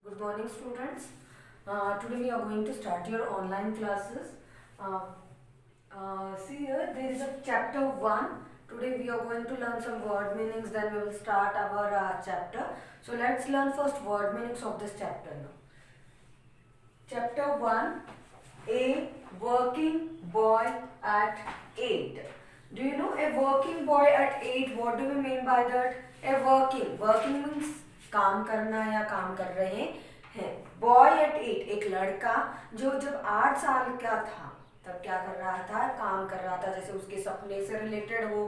Good morning, students. Today we are going to start your online classes. Uh, See here, there is a chapter 1. Today we are going to learn some word meanings, then we will start our chapter. So let's learn first word meanings of this chapter now. Chapter 1, a working boy at 8. Do you know a working boy at 8? What do we mean by that? Working means काम करना या काम कर रहे हैं. Boy at 8, एक लड़का जो जब 8 साल का था तब क्या कर रहा था? काम कर रहा था, जैसे उसके सपने से रिलेटेड हो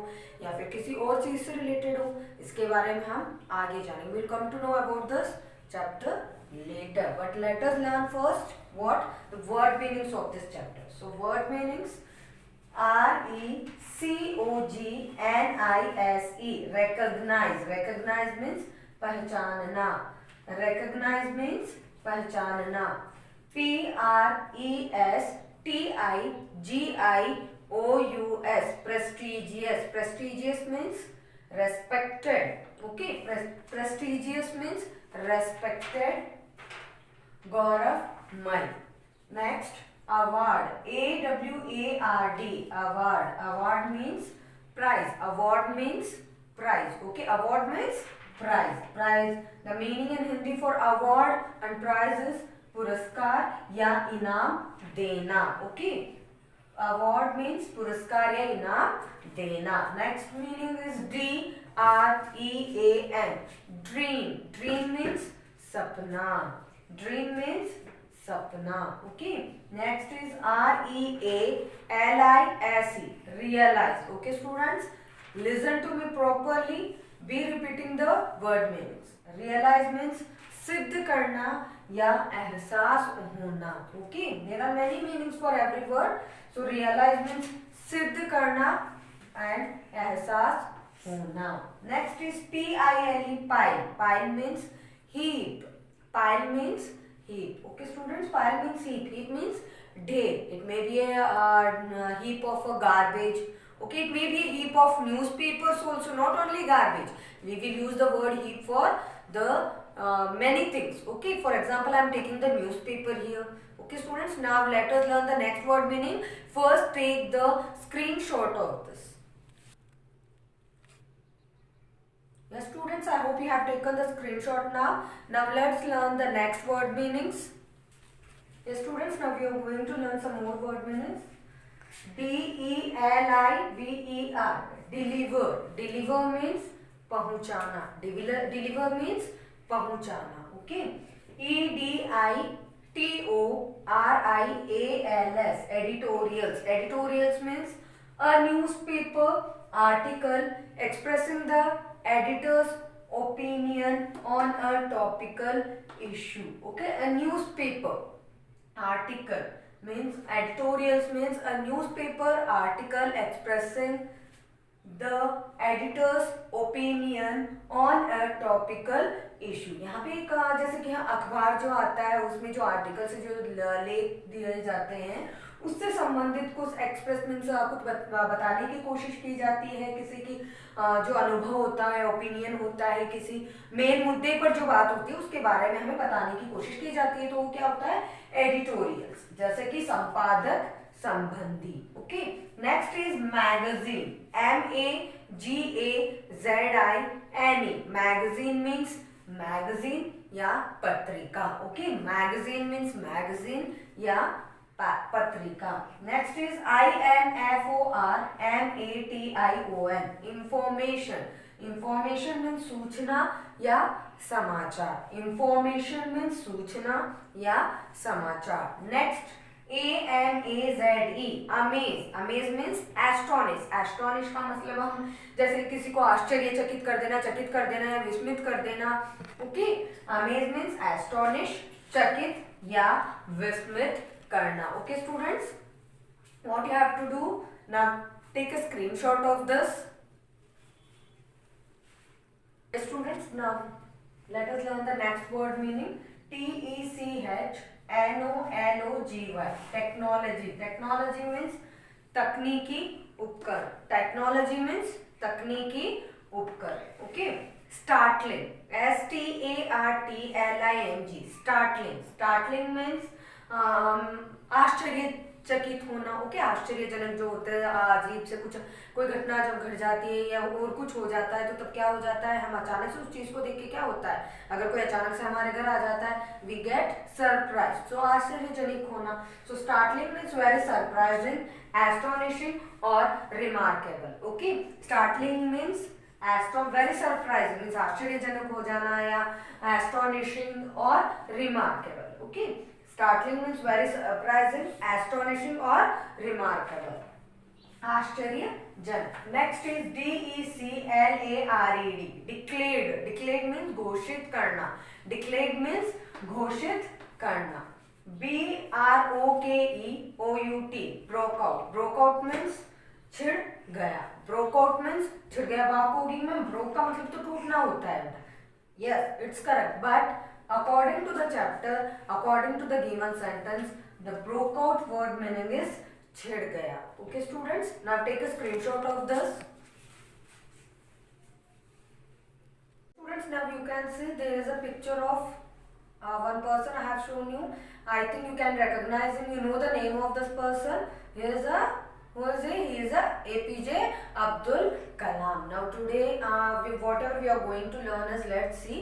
या फिर किसी और चीज से रिलेटेड हो. इसके बारे में हम आगे जानेंगे. We'll come to know about this chapter later, but let us learn first what the word meanings of this chapter. So word meanings: RECOGNISE, recognize. Recognize means पहचानना. Recognize means पहचानना. PRESTIGIOUS, prestigious. Prestigious means respected. Okay, prestigious means respected. Gaurav Mai. Next, award. AWARD, award. Award means prize. Award means prize. Okay, award means prize. Prize. The meaning in Hindi for award and prize is पुरस्कार या इनाम देना. Okay, award means पुरस्कार या इनाम देना. Next meaning is DREAM, dream. Dream means सपना. Dream means sapna. Okay, next is REALISE, realize. Okay students, listen to me properly, be repeating the word meanings. Realize means सिद्ध करना या एहसास होना. Okay, there are many meanings for every word. So realize means सिद्ध करना and एहसास होना. Next is PILE, pile. Pile means heap. Pile means heap. Okay students, pile means heap. Heap means ढेर. It may be a heap of a garbage. Okay, it may be a heap of newspapers also, not only garbage. We will use the word heap for the many things. Okay, for example, I am taking the newspaper here. Okay students, now let us learn the next word meaning. First take the screenshot of this. Yes students, I hope you have taken the screenshot now. Now let's learn the next word meanings. Yes students, now we are going to learn some more word meanings. DELIVER, deliver. Deliver means पहुंचाना. Deliver means पहुंचाना. Okay, EDITORIALS, editorials. Editorials means a newspaper article expressing the editor's opinion on a topical issue. Okay, a newspaper article means, editorials means a newspaper article expressing the editor's opinion on a topical issue. यहाँ पे एक जैसे कि अखबार जो आता है उसमें जो आर्टिकल से जो लेख दिए जाते हैं उससे संबंधित कुछ एक्सप्रेस मीन्स कुछ बताने की कोशिश की जाती है. किसी की जो अनुभव होता है, ओपिनियन होता है, किसी मेन मुद्दे पर जो बात होती है उसके बारे में हमें बताने की कोशिश की जाती है, तो वो क्या होता है? एडिटोरियल्स. जैसे कि संपादक संबंधी. Okay, next is magazine. MAGAZINE. Magazine means magazine या पत्रिका. ओके, मैगजीन मीन्स मैगजीन या पत्रिका. Next is INFORMATION, information. Information means सूचना या समाचार. इंफॉर्मेशन मीन्स सूचना या समाचार. Next AMAZE, amaze. Amaze means astonish. Astonish का मतलब हम जैसे किसी को आश्चर्यचकित कर देना, चकित कर देना या विस्मित कर देना. ओके, अमेज मीन्स एस्टोनिश, चकित या विस्मित करना. Okay students, what you have to do now, take a screenshot of this. Students, now let us learn the next word meaning. TECHNOLOGY, technology. Technology means तकनीकी उपकरण. Technology means तकनीकी उपकरण. Okay, Startling, STARTLING, startling. Startling means आश्चर्यचकित होना. Okay, आश्चर्यजनक जो होता है, अजीब से कुछ, कोई घटना जब घट जाती है या और कुछ हो जाता है तो तब क्या हो जाता है, हम अचानक से उस चीज को देख के क्या होता है, अगर कोई अचानक से हमारे घर आ जाता है, वी गेट सरप्राइज. सो आश्चर्यजनक होना. So startling means very surprising, astonishing और remarkable. Okay, startling means very surprising means आश्चर्यजनक हो जाना, या एस्टोनिशिंग और remarkable. Okay, startling means very surprising, astonishing और रिमार्केबल, आश्चर्यजनक. Next is DECLARED, declared. Declared means घोषित करना. डिक्लेयर्ड मीन्स घोषित करना. BROKEOUT, broke out. Broke out means छिड़ गया. ब्रोक आउट मीन्स छिड़ गया. वाक होगी मैम, ब्रोक का मतलब तो टूटना होता है. Yes, it's correct, but according to the chapter, according to the given sentence, the broke out word meaning is छिड़ गया. Okay students, now take a screenshot of this. Students, now you can see there is a picture of one person I have shown you. I think you can recognize him. You know the name of this person. He is a APJ Abdul Kalam. Now today whatever we are going to learn is, let's see,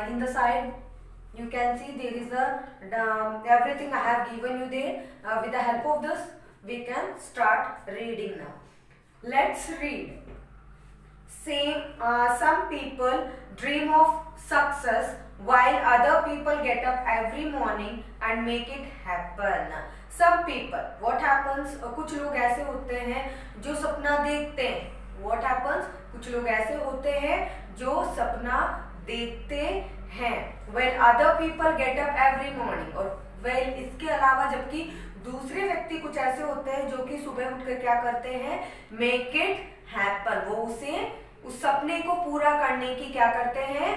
in the side you can see there is a everything I have given you there. With the help of this we can start reading now. Let's read. Some people dream of success while other people get up every morning and make it happen. Some people, what happens, कुछ लोग ऐसे होते हैं जो सपना देखते हैं. What happens, कुछ लोग ऐसे होते हैं जो सपना देखते हैं. When other people get up every morning, और well इसके अलावा जबकि दूसरे व्यक्ति कुछ ऐसे होते हैं जो कि सुबह उठकर क्या करते हैं, make it happen, वो उसे उस सपने को पूरा करने की क्या करते हैं,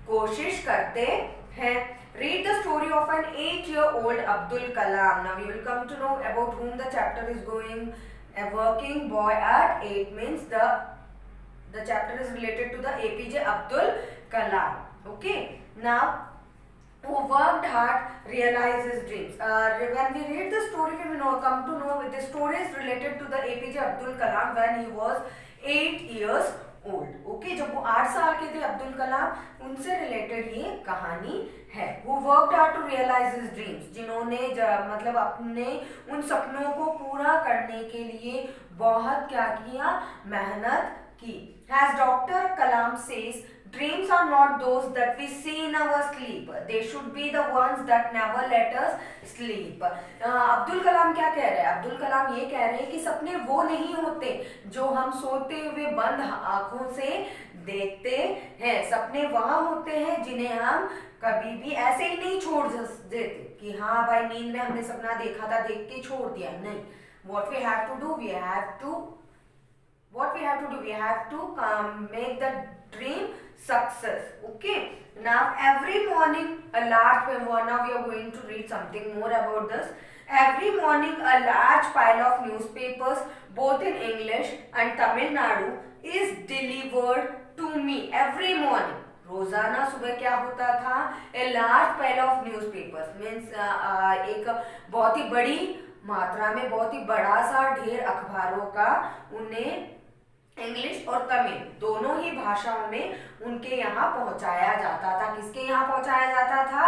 कोशिश करते हैं. Read the story of an 8-year-old Abdul Kalam. Now you will come to know about whom the chapter is going. A working boy at 8 means the chapter is related to the APJ Abdul Kalam. Okay, now who worked hard realized his dreams. When we read the story, we will come to know the story is related to the APJ Abdul Kalam when he was 8 years old. Okay, जब वो 8 साल के थे अब्दुल कलाम, उनसे related ये कहानी है. Who worked hard to realize his dreams, जिन्होंने मतलब अपने उन सपनों को पूरा करने के लिए बहुत क्या किया, मेहनत की. As Dr. Kalam says, dreams are not those that we see in our sleep. They should be the ones that never let us sleep. Abdul Kalam क्या कह रहे हैं, अब्दुल कलाम ये कह रहे हैं कि सपने वो नहीं होते जो हम सोते हुए बंद आंखों से देखते हैं. सपने वहां होते हैं जिन्हें हम कभी भी ऐसे ही नहीं छोड़ देते कि हाँ भाई नींद में हमने सपना देखा था, देख के छोड़ दिया. नहीं, what we have to do, we have to make the dream success. Okay, now every morning now we are going to read something more about this. Every morning a large pile of newspapers both in English and Tamil Nadu is delivered to me. Every morning, रोजाना सुबह क्या होता था, a large pile of newspapers means एक बहुत ही बड़ी मात्रा में, बहुत ही बड़ा सा ढेर अखबारों का उन्हें इंग्लिश और तमिल दोनों ही भाषाओं में उनके यहाँ पहुंचाया जाता था. किसके यहाँ पहुंचाया जाता था,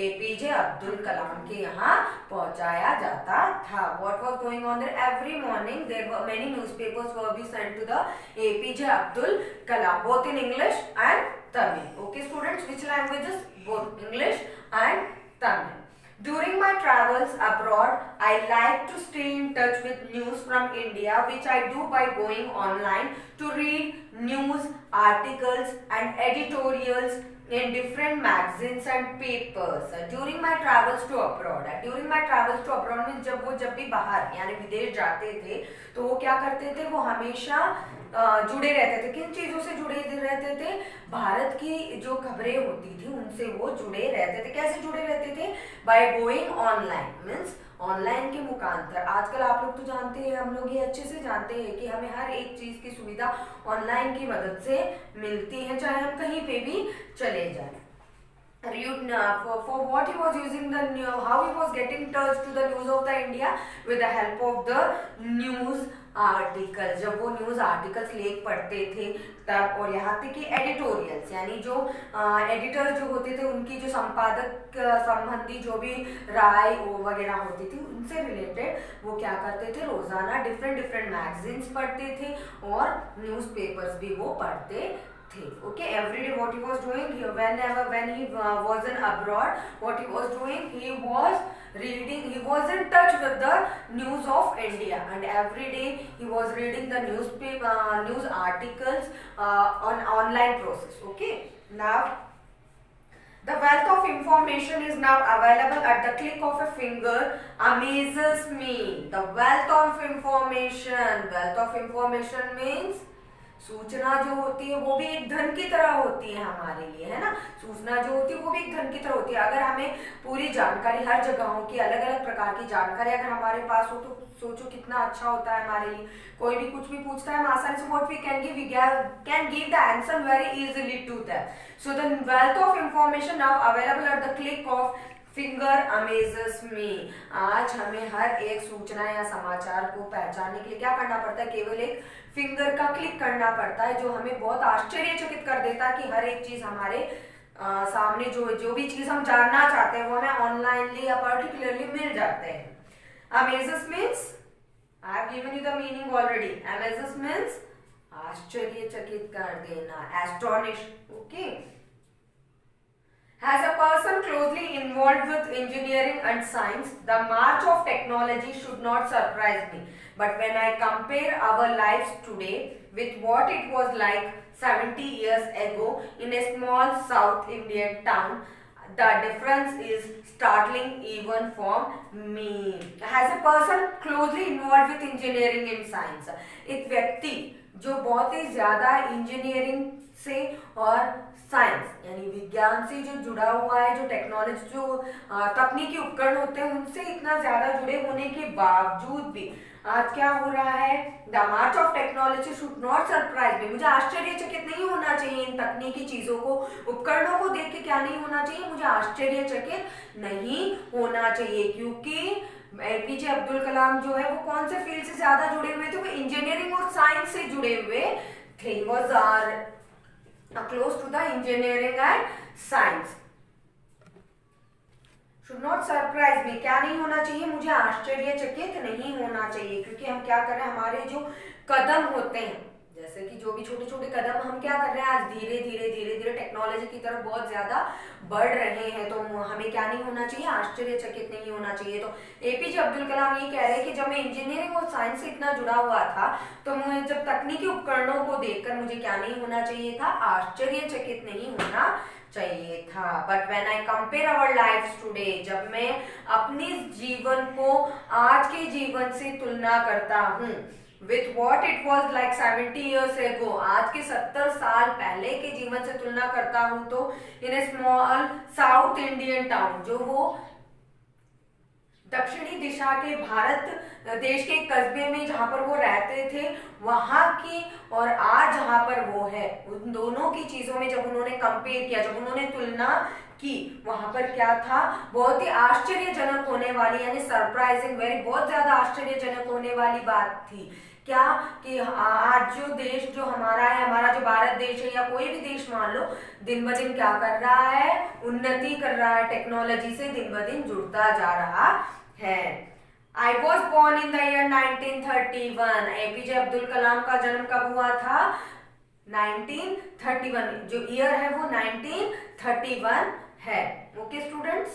एपीजे अब्दुल कलाम के यहाँ पहुंचाया जाता था. What was going on there? Every morning there were many newspapers were be sent to the APJ Abdul Kalam, both in English and Tamil. Okay students, which languages? Both English and Tamil. During my travels abroad, I like to stay in touch with news from India, which I do by going online to read news, articles and editorials in different magazines and papers. During my travels to abroad means जब भी बाहर यानी विदेश जाते थे तो वो क्या करते थे, वो हमेशा जुड़े रहते थे. किन चीजों से जुड़े रहते थे, भारत की जो खबरें होती थी उनसे वो जुड़े रहते थे. कैसे जुड़े रहते थे, by going online means online के मुखांतर। आजकल आप लोग तो जानते हैं, हम लोग ये अच्छे से जानते हैं कि हमें हर एक चीज की सुविधा ऑनलाइन की मदद से मिलती है, चाहे हम कहीं पे भी चले जाएं। For what he was using the new, how he was getting touch to the news of the India with the help of the news article. जब वो न्यूज आर्टिकल्स लेख पढ़ते थे तब, और यहाँ तक कि एडिटोरियल्स यानी जो एडिटर जो होते थे उनकी जो संपादक संबंधी जो भी राय वगैरह होती थी उनसे रिलेटेड वो क्या करते थे, रोजाना डिफरेंट डिफरेंट मैगजीन्स पढ़ते थे और न्यूज़पेपर्स भी वो पढ़ते थे। Okay, every day what he was doing, when he was in abroad, what he was doing, he was reading, he was in touch with the news of India, and every day he was reading the newspaper news articles on online process. Okay, now the wealth of information is now available at the click of a finger amazes me. The wealth of information means सूचना जो होती है वो भी एक धन की तरह होती है हमारे लिए, है ना। सूचना जो होती है वो भी एक धन की तरह होती है। अगर हमें पूरी जानकारी, हर जगहों की अलग अलग प्रकार की जानकारी अगर हमारे पास हो तो सोचो कितना अच्छा होता है हमारे लिए। कोई भी कुछ भी पूछता है हम आसानी से what we can give, we can give the answer very easily to that. So the wealth of information now available at the click of finger amazes me. आज हमें हर एक सूचना या समाचार को पहचानने के लिए क्या करना पड़ता है, केवल एक फिंगर का क्लिक करना पड़ता है, जो हमें बहुत आश्चर्यचकित कर देता है कि हर एक चीज हमारे सामने जो भी चीज हम जानना चाहते हैं वो हमें ऑनलाइनली या पर्टिकुलरली मिल जाते हैं। Amazes means I have given you the meaning already. Amazes means आश्चर्यचकित कर देना, astonish. Okay, As a person closely involved with engineering and science, the march of technology should not surprise me. But when I compare our lives today with what it was like 70 years ago in a small South Indian town, the difference is startling even for me. As a person closely involved with engineering and science, एक व्यक्ति जो बहुत ही ज्यादा engineering से और science यानी विज्ञान से जो जुड़ा हुआ है, जो टेक्नोलॉजी जो तकनीकी उपकरण होते हैं उनसे इतना ज्यादा जुड़े होने के बावजूद भी आज क्या हो रहा है, the March of technology should not surprise me. मुझे आश्चर्यचकित नहीं होना चाहिए इन तकनीकी चीजों को, उपकरणों को देख के क्या नहीं होना चाहिए, मुझे आश्चर्यचकित नहीं होना चाहिए। क्योंकि एपीजे अब्दुल कलाम जो है वो कौन से फील्ड से ज्यादा जुड़े हुए थे, वो इंजीनियरिंग और साइंस से जुड़े हुए थे। He was close to the engineering and science. Should not surprise me, क्या नहीं होना चाहिए, मुझे आश्चर्यचकित नहीं होना चाहिए। क्योंकि हम क्या कर रहे हैं, हमारे जो कदम होते हैं, जैसे कि जो भी छोटे छोटे कदम हम क्या कर रहे हैं, आज धीरे धीरे टेक्नोलॉजी की तरफ बहुत ज्यादा बढ़ रहे हैं, तो हमें क्या नहीं होना चाहिए, आश्चर्यचकित नहीं होना चाहिए। तो एपीजे अब्दुल कलाम ये कह रहे हैं कि जब मैं इंजीनियरिंग और साइंस से इतना जुड़ा हुआ था तो मुझे जब तकनीकी उपकरणों को देखकर मुझे क्या नहीं होना चाहिए था, आश्चर्यचकित नहीं होना चाहिए था। But when I compare our lives today, जब मैं अपने जीवन को आज के जीवन से तुलना करता हूँ with what it was like 70 years ago, आज के 70 साल पहले के जीवन से तुलना करता हूं तो in a small South Indian town, जो वो दक्षिणी दिशा के भारत देश के कस्बे में जहां पर वो रहते थे वहां की और आज जहां पर वो है, उन दोनों की चीजों में जब उन्होंने कंपेयर किया, जब उन्होंने तुलना की, वहां पर क्या था, बहुत ही आश्चर्यजनक होने वाली यानी सरप्राइजिंग वेरी बहुत ज्यादा आश्चर्यजनक होने वाली बात थी। क्या कि आज जो देश जो हमारा है, हमारा जो भारत देश है या कोई भी देश मान लो, दिन ब दिन क्या कर रहा है, उन्नति कर रहा है, टेक्नोलॉजी से दिन ब दिन जुड़ता जा रहा है। I was born in the year 1931, APJ Abdul Kalam का जन्म कब हुआ था, 1931, जो ईयर है वो 1931 है। Okay students.